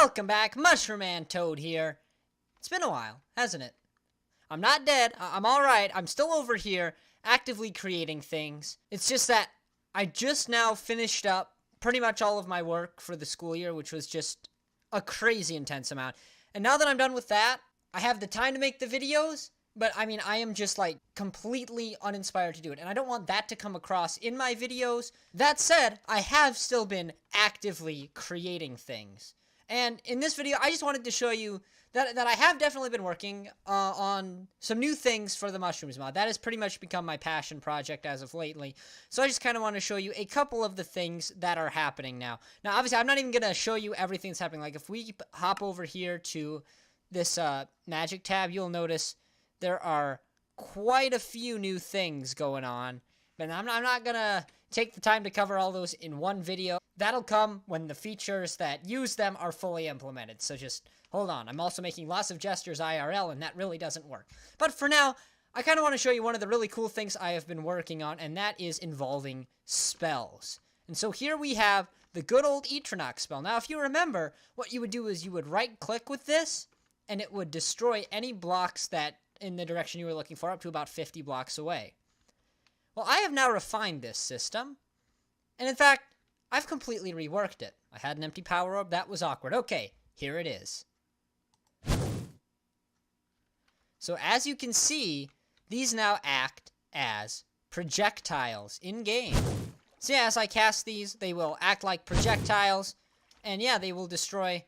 Welcome back, Mushroom Man Toad here. It's been a while, hasn't it? I'm not dead, I'm alright, I'm still over here, actively creating things. It's just that I just now finished up pretty much all of my work for the school year, which was just a crazy intense amount. And now that I'm done with that, I have the time to make the videos, but I mean, I am just like completely uninspired to do it. And I don't want that to come across in my videos. That said, I have still been actively creating things. And in this video, I just wanted to show you that I have definitely been working on some new things for the Mushrooms mod. That has pretty much become my passion project as of lately. So I just kind of want to show you a couple of the things that are happening now. Now, obviously, I'm not even going to show you everything that's happening. Like, if we hop over here to this magic tab, you'll notice there are quite a few new things going on. But I'm not going to take the time to cover all those in one video. That'll come when the features that use them are fully implemented. So just hold on. I'm also making lots of gestures IRL, and that really doesn't work. But for now, I kind of want to show you one of the really cool things I have been working on, and that is involving spells. And so here we have the good old Etronox spell. Now, if you remember, what you would do is you would right-click with this, and it would destroy any blocks that in the direction you were looking for, up to about 50 blocks away. Well, I have now refined this system, and in fact, I've completely reworked it. I had an empty power orb, that was awkward. Okay, here it is. So as you can see, these now act as projectiles in-game. So yeah, as I cast these, they will act like projectiles, and yeah, they will destroy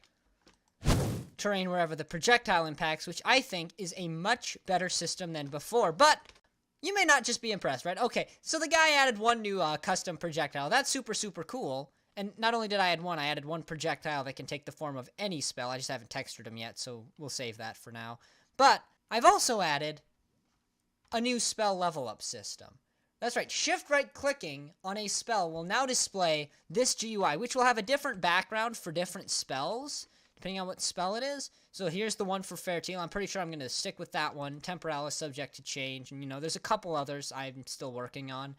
terrain wherever the projectile impacts, which I think is a much better system than before, but you may not just be impressed, right? Okay, so the guy added one new custom projectile. That's super, super cool. And not only did I add one, I added one projectile that can take the form of any spell. I just haven't textured them yet, so we'll save that for now. But I've also added a new spell level up system. That's right, shift right clicking on a spell will now display this GUI, which will have a different background for different spells, depending on what spell it is. So here's the one for Fairteal. I'm pretty sure I'm going to stick with that one. Temporalis, subject to change. And, you know, there's a couple others I'm still working on.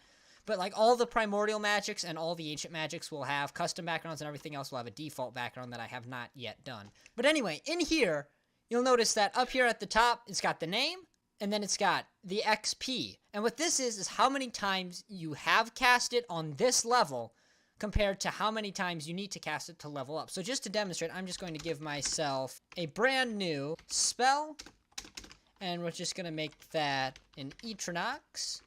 But, like, all the primordial magics and all the ancient magics will have custom backgrounds, and everything else will have a default background that I have not yet done. But anyway, in here, you'll notice that up here at the top, it's got the name, and then it's got the XP. And what this is how many times you have cast it on this level compared to how many times you need to cast it to level up. So just to demonstrate, I'm just going to give myself a brand new spell, and we're just going to make that an Etronox.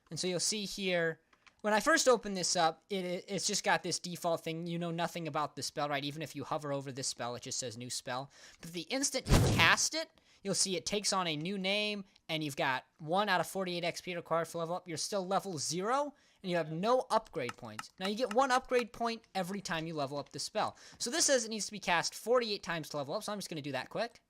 And so you'll see here, when I first open this up, it's just got this default thing. You know nothing about the spell, right? Even if you hover over this spell, it just says new spell. But the instant you cast it, you'll see it takes on a new name, and you've got 1 out of 48 XP required for level up. You're still level 0, and you have no upgrade points. Now, you get 1 upgrade point every time you level up the spell. So this says it needs to be cast 48 times to level up, so I'm just going to do that quick.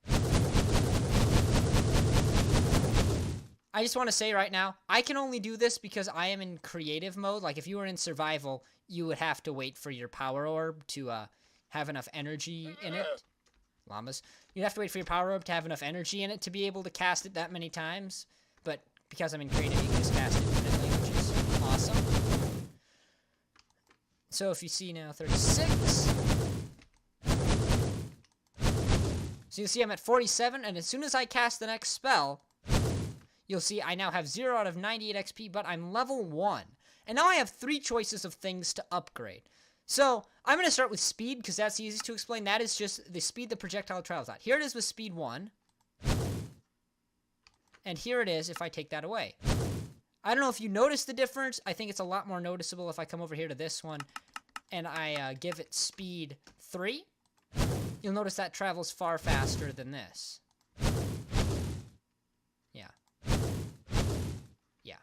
I just want to say right now, I can only do this because I am in creative mode. Like, if you were in survival, you would have to wait for your power orb to have enough energy in it. Llamas. You'd have to wait for your power orb to have enough energy in it to be able to cast it that many times. But because I'm in creative, you can just cast it infinitely, which is awesome. So if you see now 36. So you see I'm at 47, and as soon as I cast the next spell, you'll see I now have 0 out of 98 XP, but I'm level 1. And now I have 3 choices of things to upgrade. So I'm going to start with speed, because that's the easiest to explain. That is just the speed the projectile travels at. Here it is with speed 1. And here it is if I take that away. I don't know if you notice the difference. I think it's a lot more noticeable if I come over here to this one and I give it speed 3. You'll notice that travels far faster than this. Yeah. Yeah.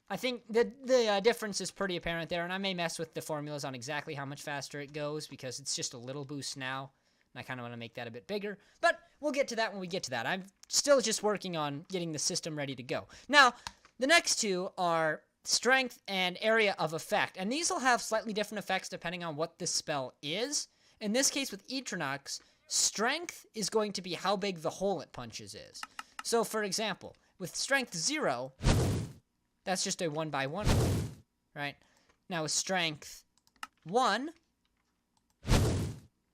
I think the difference is pretty apparent there, and I may mess with the formulas on exactly how much faster it goes because it's just a little boost now. I kind of want to make that a bit bigger, but we'll get to that when we get to that. I'm still just working on getting the system ready to go. Now, the next two are strength and area of effect, and these will have slightly different effects depending on what the spell is. In this case with Etronox, strength is going to be how big the hole it punches is. So, for example, with strength 0, that's just a 1x1 hole, right? Now with strength 1,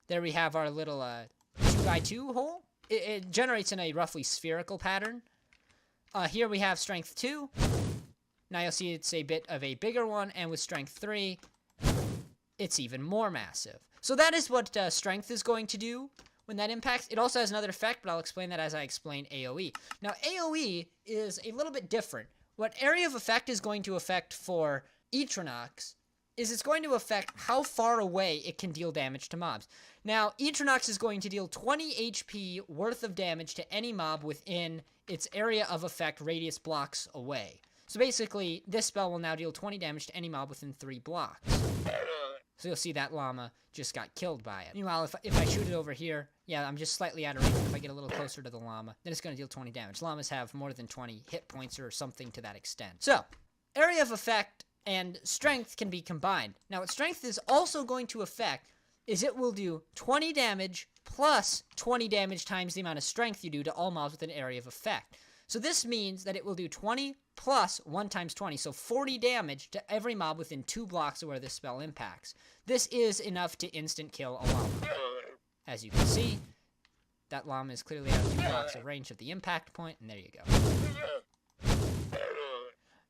There we have our little 2x2 hole. It generates in a roughly spherical pattern. Here we have strength 2. Now you'll see it's a bit of a bigger one, and with strength 3, it's even more massive. So that is what strength is going to do when that impacts. It also has another effect, but I'll explain that as I explain AoE. Now AoE is a little bit different. What area of effect is going to affect for Etronox is it's going to affect how far away it can deal damage to mobs. Now, Etronox is going to deal 20 HP worth of damage to any mob within its area of effect radius blocks away. So basically, this spell will now deal 20 damage to any mob within 3 blocks. So you'll see that llama just got killed by it. Meanwhile, if I shoot it over here, yeah, I'm just slightly out of range. If I get a little closer to the llama, then it's going to deal 20 damage. Llamas have more than 20 hit points or something to that extent. So, area of effect and strength can be combined. Now, what strength is also going to affect is it will do 20 damage plus 20 damage times the amount of strength you do to all mobs with an area of effect. So this means that it will do 20 plus 1 times 20, so 40 damage to every mob within 2 blocks of where this spell impacts. This is enough to instant kill a llama. As you can see, that llama is clearly out of 2 blocks of range of the impact point, and there you go.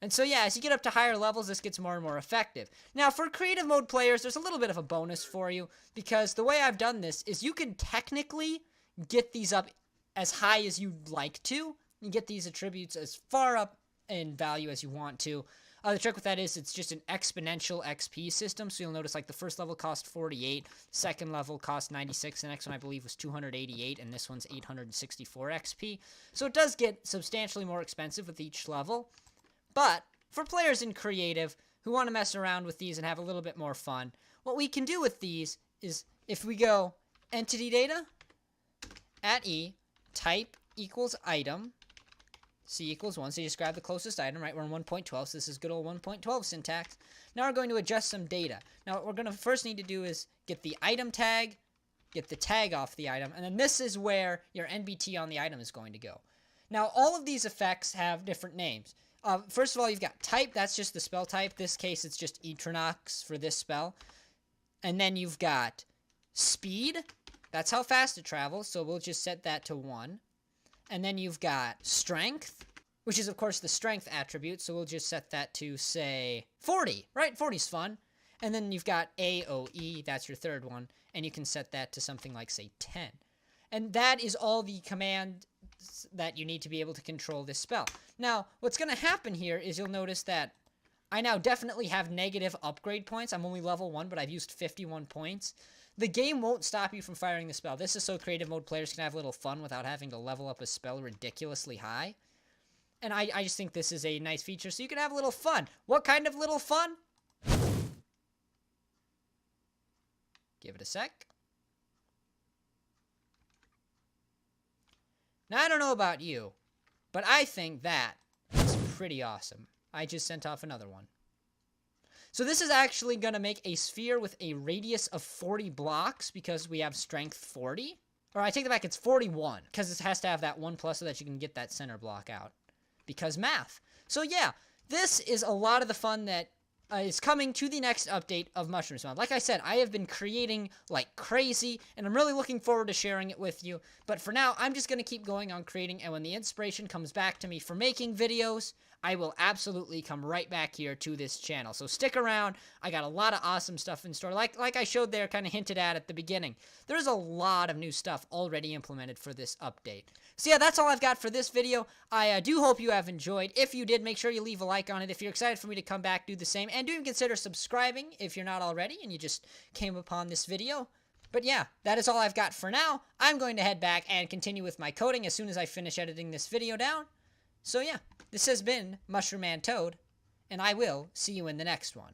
And so yeah, as you get up to higher levels, this gets more and more effective. Now, for creative mode players, there's a little bit of a bonus for you, because the way I've done this is you can technically get these up as high as you'd like to. You get these attributes as far up in value as you want to. The trick with that is it's just an exponential XP system, so you'll notice like the first level cost 48, second level cost 96, the next one I believe was 288, and this one's 864 XP. So it does get substantially more expensive with each level. But for players in creative who want to mess around with these and have a little bit more fun, what we can do with these is if we go entity data, at E, type equals item, C equals 1, so you just grab the closest item, right? We're in 1.12, so this is good old 1.12 syntax. Now we're going to adjust some data. Now what we're going to first need to do is get the item tag, get the tag off the item, and then this is where your NBT on the item is going to go. Now all of these effects have different names. First of all, you've got type, that's just the spell type. This case, it's just Etronox for this spell. And then you've got speed, that's how fast it travels, so we'll just set that to 1. And then you've got strength, which is, of course, the strength attribute, so we'll just set that to, say, 40, right? 40's fun. And then you've got AoE, that's your third one, and you can set that to something like, say, 10. And that is all the command that you need to be able to control this spell. Now, what's going to happen here is you'll notice that I now definitely have negative upgrade points. I'm only level 1, but I've used 51 points. The game won't stop you from firing the spell. This is so creative mode players can have a little fun without having to level up a spell ridiculously high. And I just think this is a nice feature, so you can have a little fun. What kind of little fun? Give it a sec. Now, I don't know about you, but I think that is pretty awesome. I just sent off another one. So this is actually going to make a sphere with a radius of 40 blocks because we have strength 40. Or I take that back, it's 41, because it has to have that 1 plus so that you can get that center block out. Because math. So yeah, this is a lot of the fun that is coming to the next update of Mushroom Spawn. Like I said, I have been creating like crazy, and I'm really looking forward to sharing it with you. But for now, I'm just going to keep going on creating, and when the inspiration comes back to me for making videos, I will absolutely come right back here to this channel. So stick around. I got a lot of awesome stuff in store. Like I showed there, kind of hinted at the beginning. There's a lot of new stuff already implemented for this update. So yeah, that's all I've got for this video. I do hope you have enjoyed. If you did, make sure you leave a like on it. If you're excited for me to come back, do the same. And do consider subscribing if you're not already and you just came upon this video. But yeah, that is all I've got for now. I'm going to head back and continue with my coding as soon as I finish editing this video down. So yeah, this has been Mushroom Man Toad, and I will see you in the next one.